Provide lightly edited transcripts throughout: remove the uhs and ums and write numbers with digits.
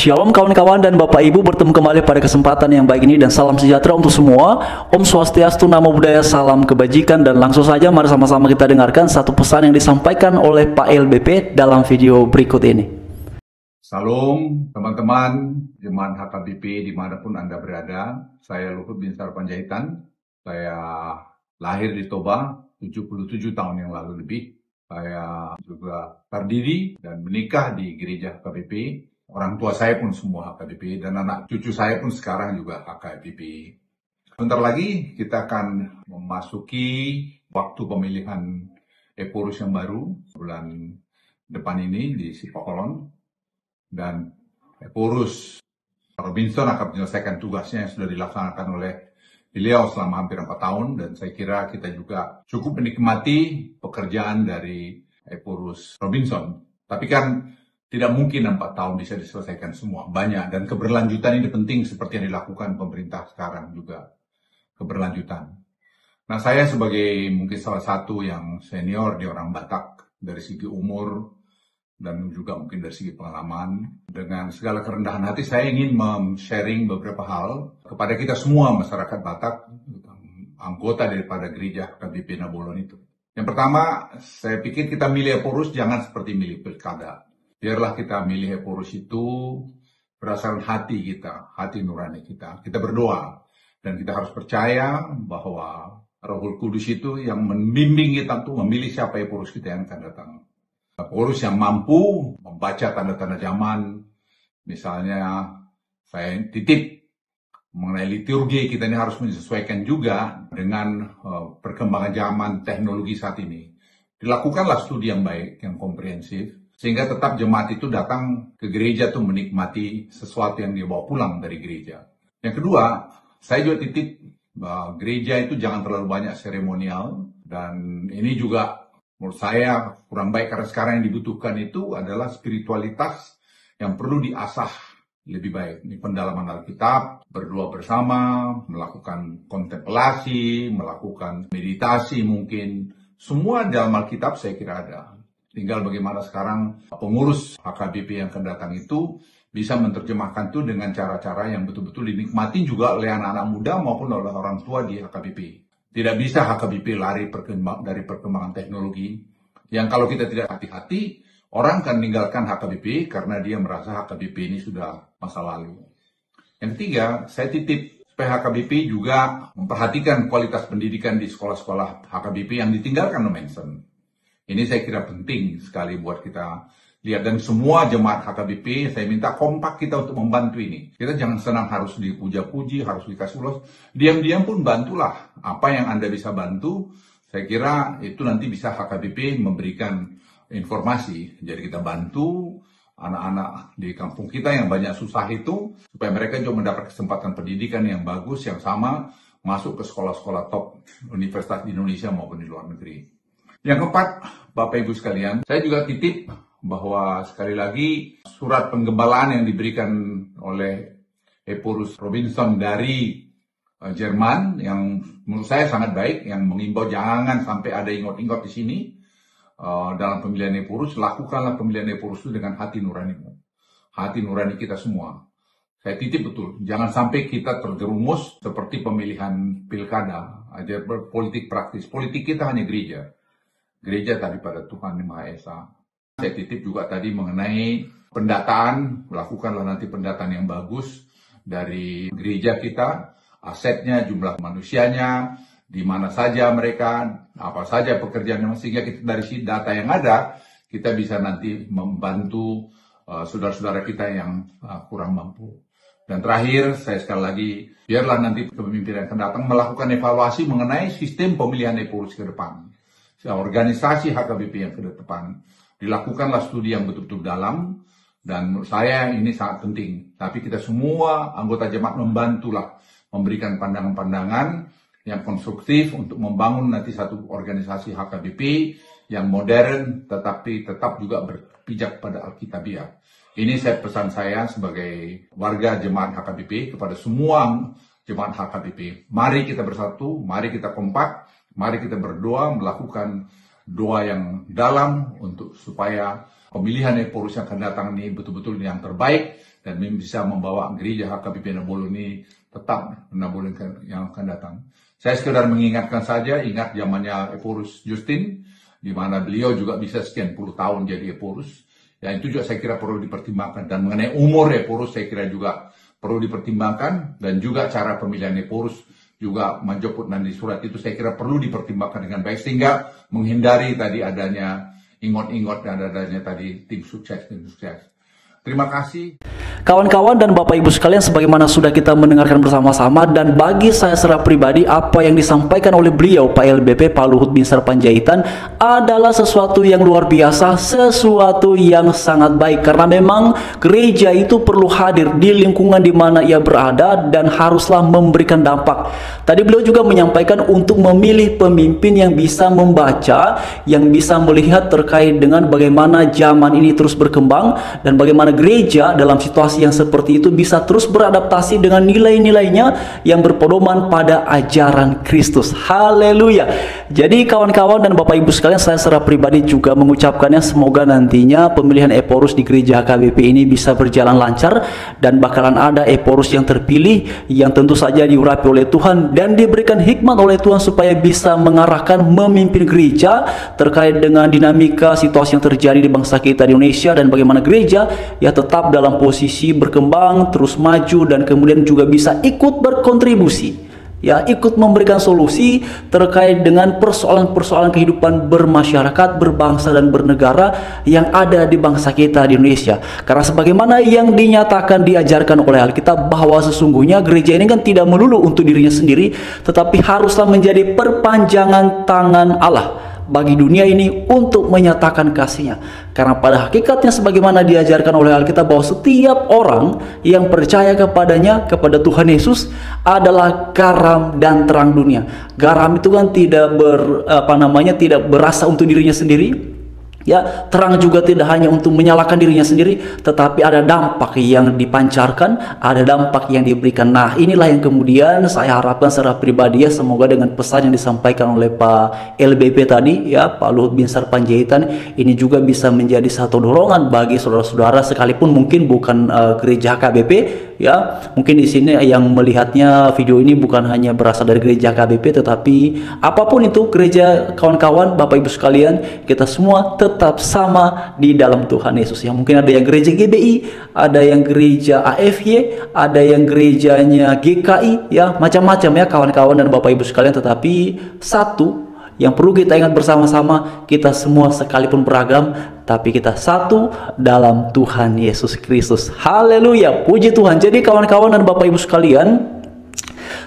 Shalom kawan-kawan dan Bapak Ibu, bertemu kembali pada kesempatan yang baik ini dan salam sejahtera untuk semua. Om Swastiastu, Namo Buddhaya, salam kebajikan, dan langsung saja mari sama-sama kita dengarkan satu pesan yang disampaikan oleh Pak LBP dalam video berikut ini. Salam teman-teman jemaat HKBP dimanapun Anda berada. Saya Luhut bin Sarpanjaitan. Saya lahir di Toba 77 tahun yang lalu lebih. Saya juga terdiri dan menikah di gereja HKBP. Orang tua saya pun semua HKBP dan anak cucu saya pun sekarang juga HKBP. Sebentar lagi kita akan memasuki waktu pemilihan Epurus yang baru bulan depan ini di Sipakolon. Dan Epurus Robinson akan menyelesaikan tugasnya yang sudah dilaksanakan oleh beliau selama hampir 4 tahun. Dan saya kira kita juga cukup menikmati pekerjaan dari Epurus Robinson. Tapi kan tidak mungkin 4 tahun bisa diselesaikan semua, banyak. Dan keberlanjutan ini penting seperti yang dilakukan pemerintah sekarang juga. Keberlanjutan. Nah, saya sebagai mungkin salah satu yang senior di orang Batak dari segi umur dan juga mungkin dari segi pengalaman, dengan segala kerendahan hati saya ingin sharing beberapa hal kepada kita semua masyarakat Batak, anggota daripada gereja HKBP Nabolon itu. Yang pertama, saya pikir kita milih Epurus jangan seperti milih pilkada. Biarlah kita milih Epurus itu berdasarkan hati kita, hati nurani kita. Kita berdoa dan kita harus percaya bahwa Rohul Kudus itu yang membimbing kita untuk memilih siapa Epurus kita yang akan datang. Epurus yang mampu membaca tanda-tanda zaman. Misalnya saya titip mengenai liturgi, kita ini harus menyesuaikan juga dengan perkembangan zaman teknologi saat ini. Dilakukanlah studi yang baik, yang komprehensif, sehingga tetap jemaat itu datang ke gereja tuh menikmati sesuatu yang dia bawa pulang dari gereja. Yang kedua, saya juga titip bahwa gereja itu jangan terlalu banyak seremonial. Dan ini juga menurut saya kurang baik karena sekarang yang dibutuhkan itu adalah spiritualitas yang perlu diasah lebih baik. Ini pendalaman Alkitab, berdoa bersama, melakukan kontemplasi, melakukan meditasi mungkin. Semua dalam Alkitab saya kira ada. Tinggal bagaimana sekarang pengurus HKBP yang akan datang itu bisa menerjemahkan itu dengan cara-cara yang betul-betul dinikmati juga oleh anak-anak muda maupun oleh orang tua di HKBP. Tidak bisa HKBP lari dari perkembangan teknologi yang kalau kita tidak hati-hati, orang akan meninggalkan HKBP karena dia merasa HKBP ini sudah masa lalu. Yang ketiga, saya titip supaya HKBP juga memperhatikan kualitas pendidikan di sekolah-sekolah HKBP yang ditinggalkan Manson. Ini saya kira penting sekali buat kita lihat. Dan semua jemaat HKBP, saya minta kompak kita untuk membantu ini. Kita jangan senang harus dipuja-puji, harus dikasih ulos. Diam-diam pun bantulah. Apa yang Anda bisa bantu, saya kira itu nanti bisa HKBP memberikan informasi. Jadi kita bantu anak-anak di kampung kita yang banyak susah itu, supaya mereka juga mendapat kesempatan pendidikan yang bagus, yang sama, masuk ke sekolah-sekolah top universitas di Indonesia maupun di luar negeri. Yang keempat, Bapak Ibu sekalian, saya juga titip bahwa sekali lagi surat penggembalaan yang diberikan oleh Epurus Robinson dari Jerman yang menurut saya sangat baik, yang mengimbau jangan sampai ada ingot-ingot di sini dalam pemilihan Epurus. Lakukanlah pemilihan Epurus itu dengan hati nuranimu, hati nurani kita semua. Saya titip betul, jangan sampai kita terjerumus seperti pemilihan pilkada, aja politik praktis. Politik kita hanya gereja. Gereja tadi pada Tuhan Yang Maha Esa. Saya titip juga tadi mengenai pendataan, lakukanlah nanti pendataan yang bagus dari gereja kita, asetnya, jumlah manusianya, di mana saja mereka, apa saja pekerjaannya, sehingga kita dari data yang ada, kita bisa nanti membantu saudara-saudara kita yang kurang mampu. Dan terakhir, saya sekali lagi, biarlah nanti kepemimpinan yang akan datang melakukan evaluasi mengenai sistem pemilihan Epurus ke depan. Organisasi HKBP yang ke depan. Dilakukanlah studi yang betul-betul dalam, dan menurut saya ini sangat penting. Tapi kita semua anggota jemaat membantulah, memberikan pandangan-pandangan yang konstruktif untuk membangun nanti satu organisasi HKBP yang modern, tetapi tetap juga berpijak pada Alkitabiah. Ini pesan saya sebagai warga jemaat HKBP kepada semua jemaat HKBP. Mari kita bersatu, mari kita kompak, mari kita berdoa, melakukan doa yang dalam untuk supaya pemilihan Epurus yang akan datang ini betul-betul yang terbaik dan bisa membawa gereja HKBP Nabolu ini tetap Nabolu yang akan datang. Saya sekedar mengingatkan saja, ingat zamannya Eporus Justin, di mana beliau juga bisa sekian puluh tahun jadi Eporus. Ya, itu juga saya kira perlu dipertimbangkan. Dan mengenai umur Eporus saya kira juga perlu dipertimbangkan, dan juga cara pemilihan Eporus juga menjemput nanti surat itu saya kira perlu dipertimbangkan dengan baik, sehingga menghindari tadi adanya ingot-ingot dan adanya tadi tim sukses. Terima kasih. Kawan-kawan dan Bapak Ibu sekalian, sebagaimana sudah kita mendengarkan bersama-sama, dan bagi saya secara pribadi apa yang disampaikan oleh beliau Pak LBP, Pak Luhut Binsar Panjaitan, adalah sesuatu yang luar biasa, sesuatu yang sangat baik, karena memang gereja itu perlu hadir di lingkungan di mana ia berada dan haruslah memberikan dampak. Tadi beliau juga menyampaikan untuk memilih pemimpin yang bisa membaca, yang bisa melihat terkait dengan bagaimana zaman ini terus berkembang dan bagaimana gereja dalam situasi yang seperti itu bisa terus beradaptasi dengan nilai-nilainya yang berpedoman pada ajaran Kristus. Haleluya. Jadi kawan-kawan dan Bapak Ibu sekalian, saya secara pribadi juga mengucapkannya, semoga nantinya pemilihan Eporus di gereja HKBP ini bisa berjalan lancar, dan bakalan ada Eporus yang terpilih yang tentu saja diurapi oleh Tuhan dan diberikan hikmat oleh Tuhan supaya bisa mengarahkan, memimpin gereja terkait dengan dinamika situasi yang terjadi di bangsa kita di Indonesia, dan bagaimana gereja ya tetap dalam posisi berkembang, terus maju, dan kemudian juga bisa ikut berkontribusi, ya ikut memberikan solusi terkait dengan persoalan-persoalan kehidupan bermasyarakat, berbangsa dan bernegara yang ada di bangsa kita di Indonesia. Karena sebagaimana yang dinyatakan, diajarkan oleh Alkitab, bahwa sesungguhnya gereja ini kan tidak melulu untuk dirinya sendiri, tetapi haruslah menjadi perpanjangan tangan Allah bagi dunia ini untuk menyatakan kasih-Nya. Karena pada hakikatnya sebagaimana diajarkan oleh Alkitab, bahwa setiap orang yang percaya kepadanya, kepada Tuhan Yesus, adalah garam dan terang dunia. Garam itu kan tidak tidak berasa untuk dirinya sendiri. Ya, terang juga tidak hanya untuk menyalakan dirinya sendiri, tetapi ada dampak yang dipancarkan, ada dampak yang diberikan. Nah, inilah yang kemudian saya harapkan secara pribadi, ya, semoga dengan pesan yang disampaikan oleh Pak LBP tadi, ya, Pak Luhut Binsar Panjaitan, ini juga bisa menjadi satu dorongan bagi saudara-saudara, sekalipun mungkin bukan gereja HKBP, ya, mungkin di sini yang melihatnya video ini bukan hanya berasal dari gereja HKBP, tetapi apapun itu gereja, kawan-kawan, Bapak Ibu sekalian, kita semua tetap sama di dalam Tuhan Yesus. Ya, mungkin ada yang gereja GBI, ada yang gereja AFY, ada yang gerejanya GKI, ya, macam-macam ya kawan-kawan dan Bapak Ibu sekalian, tetapi satu yang perlu kita ingat bersama-sama, kita semua sekalipun beragam, tapi kita satu dalam Tuhan Yesus Kristus. Haleluya, puji Tuhan. Jadi kawan-kawan dan Bapak Ibu sekalian,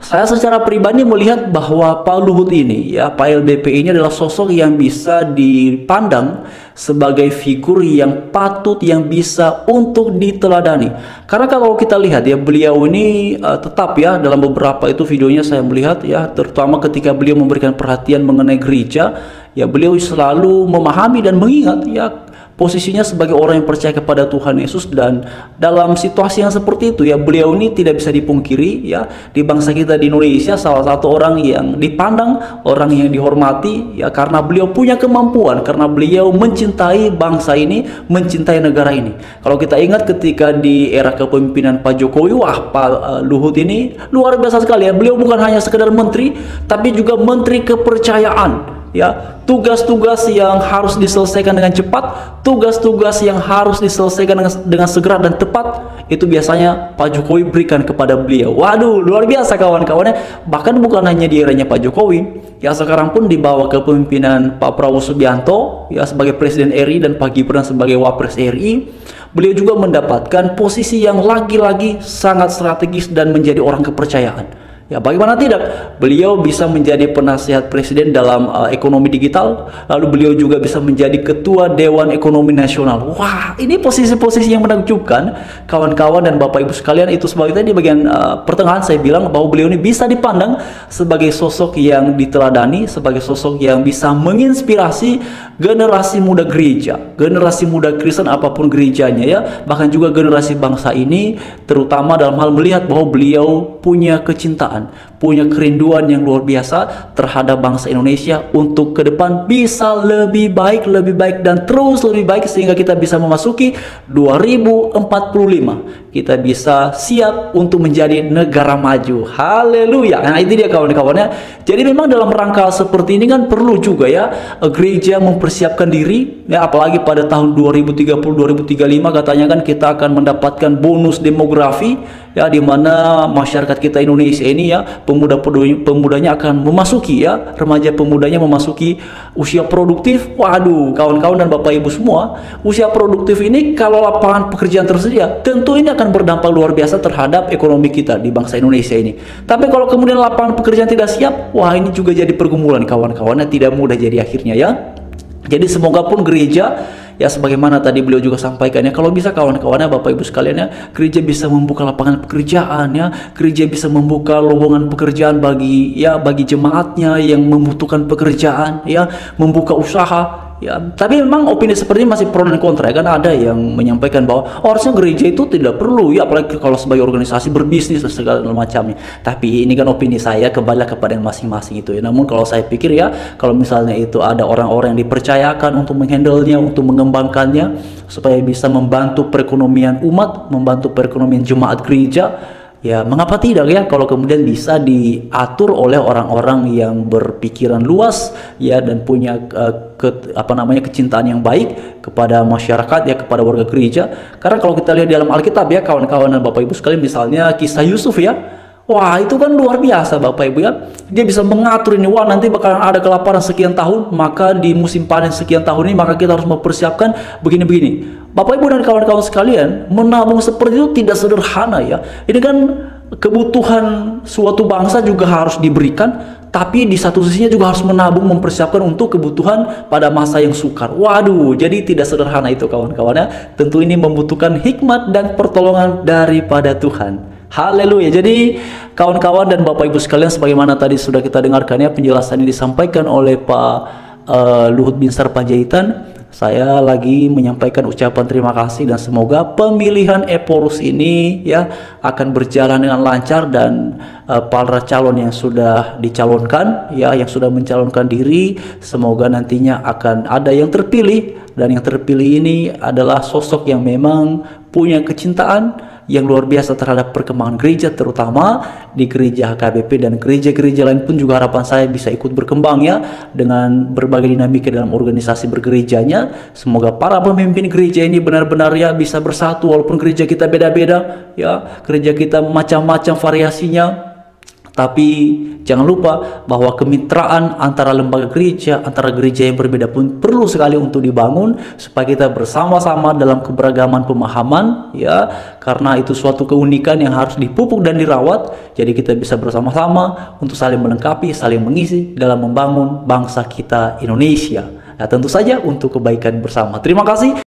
saya secara pribadi melihat bahwa Pak Luhut ini, ya, Pak LBP ini adalah sosok yang bisa dipandang sebagai figur yang patut, yang bisa untuk diteladani. Karena kalau kita lihat, ya, beliau ini tetap, ya, dalam beberapa itu videonya saya melihat, ya, terutama ketika beliau memberikan perhatian mengenai gereja, ya, beliau selalu memahami dan mengingat, ya, posisinya sebagai orang yang percaya kepada Tuhan Yesus. Dan dalam situasi yang seperti itu, ya, beliau ini tidak bisa dipungkiri, ya, di bangsa kita di Indonesia salah satu orang yang dipandang, orang yang dihormati, ya, karena beliau punya kemampuan, karena beliau mencintai bangsa ini, mencintai negara ini. Kalau kita ingat ketika di era kepemimpinan Pak Jokowi, wah, Pak Luhut ini luar biasa sekali, ya. Beliau bukan hanya sekedar menteri, tapi juga menteri kepercayaan. Ya, tugas-tugas yang harus diselesaikan dengan cepat, tugas-tugas yang harus diselesaikan dengan segera dan tepat, itu biasanya Pak Jokowi berikan kepada beliau. Waduh, luar biasa kawan-kawannya. Bahkan bukan hanya di eranya Pak Jokowi, ya, sekarang pun di bawah kepemimpinan Pak Prabowo Subianto, ya, sebagai Presiden RI, dan Pak Gibran sebagai Wapres RI, beliau juga mendapatkan posisi yang lagi-lagi sangat strategis dan menjadi orang kepercayaan. Ya, bagaimana tidak, beliau bisa menjadi penasihat presiden dalam ekonomi digital, lalu beliau juga bisa menjadi ketua Dewan Ekonomi Nasional. Wah, ini posisi-posisi yang menakjubkan, kawan-kawan dan Bapak Ibu sekalian. Itu sebabnya di bagian pertengahan saya bilang bahwa beliau ini bisa dipandang sebagai sosok yang diteladani, sebagai sosok yang bisa menginspirasi generasi muda gereja, generasi muda Kristen apapun gerejanya, ya, bahkan juga generasi bangsa ini, terutama dalam hal melihat bahwa beliau punya kecintaan, punya kerinduan yang luar biasa terhadap bangsa Indonesia untuk ke depan bisa lebih baik dan terus lebih baik sehingga kita bisa memasuki 2045. Kita bisa siap untuk menjadi negara maju. Haleluya. Nah, itu dia kawan-kawannya. Jadi memang dalam rangka seperti ini kan perlu juga ya gereja mempersiapkan diri ya, apalagi pada tahun 2030 2035 katanya kan kita akan mendapatkan bonus demografi ya, di mana masyarakat kita Indonesia ini ya pemudanya akan memasuki ya, remaja pemudanya memasuki usia produktif. Waduh, kawan-kawan dan Bapak Ibu semua, usia produktif ini kalau lapangan pekerjaan tersedia, tentu ini akan berdampak luar biasa terhadap ekonomi kita di bangsa Indonesia ini. Tapi kalau kemudian lapangan pekerjaan tidak siap, wah ini juga jadi pergumulan kawan-kawannya, tidak mudah jadi akhirnya ya. Jadi semoga pun gereja ya sebagaimana tadi beliau juga sampaikan ya, kalau bisa kawan-kawannya Bapak Ibu sekalian ya, gereja bisa membuka lapangan pekerjaan ya, gereja bisa membuka lowongan pekerjaan bagi jemaatnya yang membutuhkan pekerjaan ya, membuka usaha ya. Tapi memang opini seperti ini masih pro dan kontra ya, kan ada yang menyampaikan bahwa harusnya gereja itu tidak perlu ya, apalagi kalau sebagai organisasi berbisnis dan segala macamnya. Tapi ini kan opini saya, kembali kepada yang masing-masing itu ya. Namun kalau saya pikir ya, kalau misalnya itu ada orang-orang yang dipercayakan untuk menghandle-nya, untuk mengembangkannya supaya bisa membantu perekonomian umat, membantu perekonomian jemaat gereja, ya mengapa tidak ya kalau kemudian bisa diatur oleh orang-orang yang berpikiran luas ya, dan punya kecintaan yang baik kepada masyarakat ya, kepada warga gereja. Karena kalau kita lihat di dalam Alkitab ya kawan-kawan dan Bapak Ibu sekalian, misalnya kisah Yusuf ya, wah itu kan luar biasa Bapak Ibu ya, dia bisa mengatur ini, wah nanti bakalan ada kelaparan sekian tahun, maka di musim panen sekian tahun ini maka kita harus mempersiapkan begini-begini. Bapak Ibu dan kawan-kawan sekalian, menabung seperti itu tidak sederhana ya. Ini kan kebutuhan suatu bangsa juga harus diberikan, tapi di satu sisinya juga harus menabung, mempersiapkan untuk kebutuhan pada masa yang sukar. Waduh, jadi tidak sederhana itu kawan-kawannya. Tentu ini membutuhkan hikmat dan pertolongan daripada Tuhan. Haleluya. Jadi kawan-kawan dan Bapak Ibu sekalian, sebagaimana tadi sudah kita dengarkan ya, penjelasan ini disampaikan oleh Pak Luhut Binsar Panjaitan. Saya lagi menyampaikan ucapan terima kasih dan semoga pemilihan Eporus ini ya akan berjalan dengan lancar, dan para calon yang sudah dicalonkan ya, yang sudah mencalonkan diri, semoga nantinya akan ada yang terpilih, dan yang terpilih ini adalah sosok yang memang punya kecintaan yang luar biasa terhadap perkembangan gereja, terutama di gereja HKBP dan gereja-gereja lain pun juga harapan saya bisa ikut berkembang ya, dengan berbagai dinamika dalam organisasi bergerejanya. Semoga para pemimpin gereja ini benar-benar ya bisa bersatu, walaupun gereja kita beda-beda ya, gereja kita macam-macam variasinya. Tapi jangan lupa bahwa kemitraan antara lembaga gereja, antara gereja yang berbeda pun perlu sekali untuk dibangun supaya kita bersama-sama dalam keberagaman pemahaman ya, karena itu suatu keunikan yang harus dipupuk dan dirawat. Jadi kita bisa bersama-sama untuk saling melengkapi, saling mengisi dalam membangun bangsa kita Indonesia. Nah, tentu saja untuk kebaikan bersama. Terima kasih.